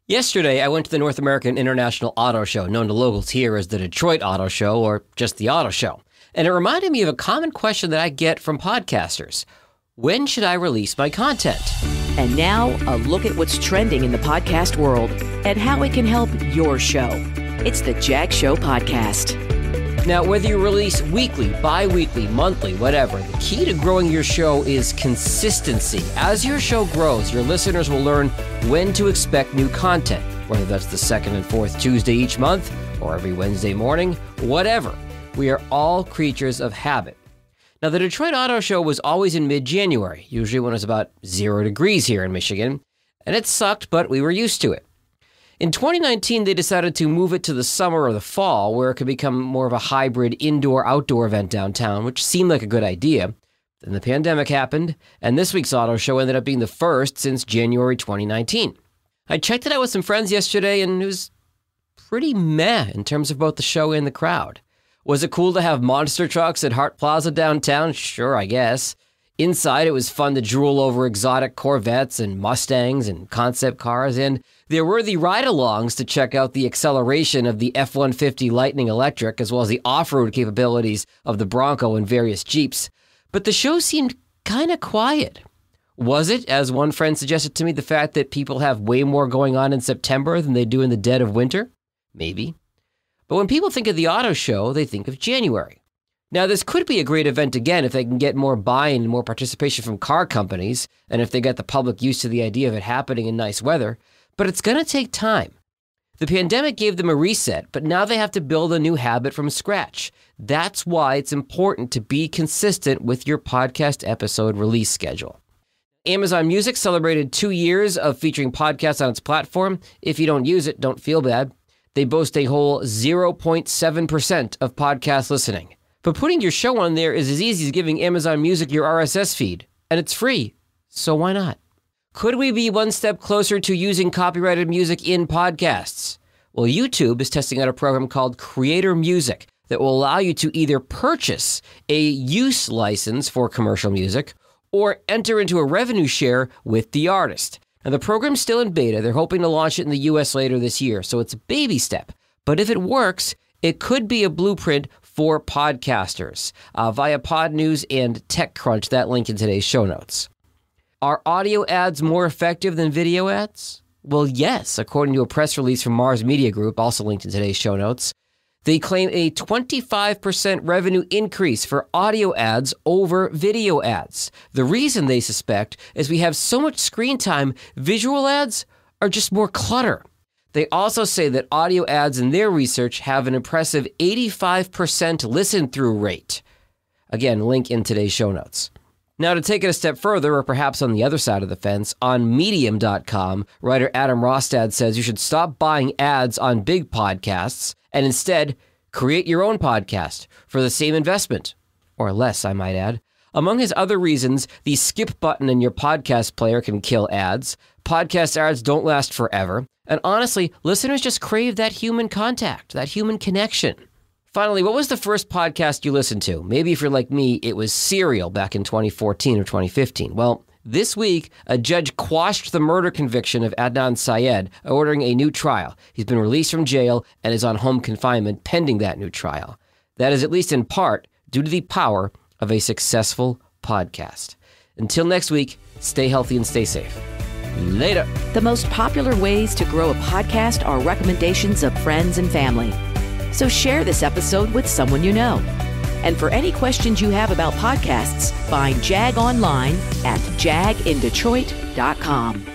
Yesterday, I went to the North American International Auto Show, known to locals here as the Detroit Auto Show or just the Auto Show. And it reminded me of a common question that I get from podcasters. When should I release my content? And now, a look at what's trending in the podcast world and how it can help your show. It's the Jag Show Podcast. Now, whether you release weekly, bi-weekly, monthly, whatever, the key to growing your show is consistency. As your show grows, your listeners will learn when to expect new content, whether that's the second and fourth Tuesday each month or every Wednesday morning, whatever. We are all creatures of habit. Now, the Detroit Auto Show was always in mid-January, usually when it was about 0 degrees here in Michigan, and it sucked, but we were used to it. In 2019, they decided to move it to the summer or the fall, where it could become more of a hybrid indoor-outdoor event downtown, which seemed like a good idea. Then the pandemic happened, and this week's auto show ended up being the first since January 2019. I checked it out with some friends yesterday, and it was pretty meh in terms of both the show and the crowd. Was it cool to have monster trucks at Hart Plaza downtown? Sure, I guess. Inside, it was fun to drool over exotic Corvettes and Mustangs and concept cars, and there were the ride-alongs to check out the acceleration of the F-150 Lightning Electric, as well as the off-road capabilities of the Bronco and various Jeeps. But the show seemed kind of quiet. Was it, as one friend suggested to me, the fact that people have way more going on in September than they do in the dead of winter? Maybe. But when people think of the auto show, they think of January. Now, this could be a great event again if they can get more buy-in and more participation from car companies, and if they get the public used to the idea of it happening in nice weather, but it's going to take time. The pandemic gave them a reset, but now they have to build a new habit from scratch. That's why it's important to be consistent with your podcast episode release schedule. Amazon Music celebrated 2 years of featuring podcasts on its platform. If you don't use it, don't feel bad. They boast a whole 0.7% of podcast listening. But putting your show on there is as easy as giving Amazon Music your RSS feed, and it's free, so why not? Could we be one step closer to using copyrighted music in podcasts? Well, YouTube is testing out a program called Creator Music that will allow you to either purchase a use license for commercial music or enter into a revenue share with the artist. Now, the program's still in beta. They're hoping to launch it in the US later this year, so it's a baby step. But if it works, it could be a blueprint for podcasters via Pod News and TechCrunch, that link in today's show notes. Are audio ads more effective than video ads? Well, yes, according to a press release from Mars Media Group, also linked in today's show notes. They claim a 25% revenue increase for audio ads over video ads. The reason they suspect is we have so much screen time, visual ads are just more clutter. They also say that audio ads in their research have an impressive 85% listen-through rate. Again, link in today's show notes. Now, to take it a step further, or perhaps on the other side of the fence, on Medium.com, writer Adam Rostad says you should stop buying ads on big podcasts and instead create your own podcast for the same investment, or less, I might add. Among his other reasons, the skip button in your podcast player can kill ads. Podcast ads don't last forever. And honestly, listeners just crave that human contact, that human connection. Finally, what was the first podcast you listened to? Maybe if you're like me, it was Serial back in 2014 or 2015. Well, this week, a judge quashed the murder conviction of Adnan Syed, ordering a new trial. He's been released from jail and is on home confinement pending that new trial. That is at least in part due to the power of a successful podcast. Until next week, stay healthy and stay safe. Later. The most popular ways to grow a podcast are recommendations of friends and family. So share this episode with someone you know. And for any questions you have about podcasts, find Jag online at jagindetroit.com.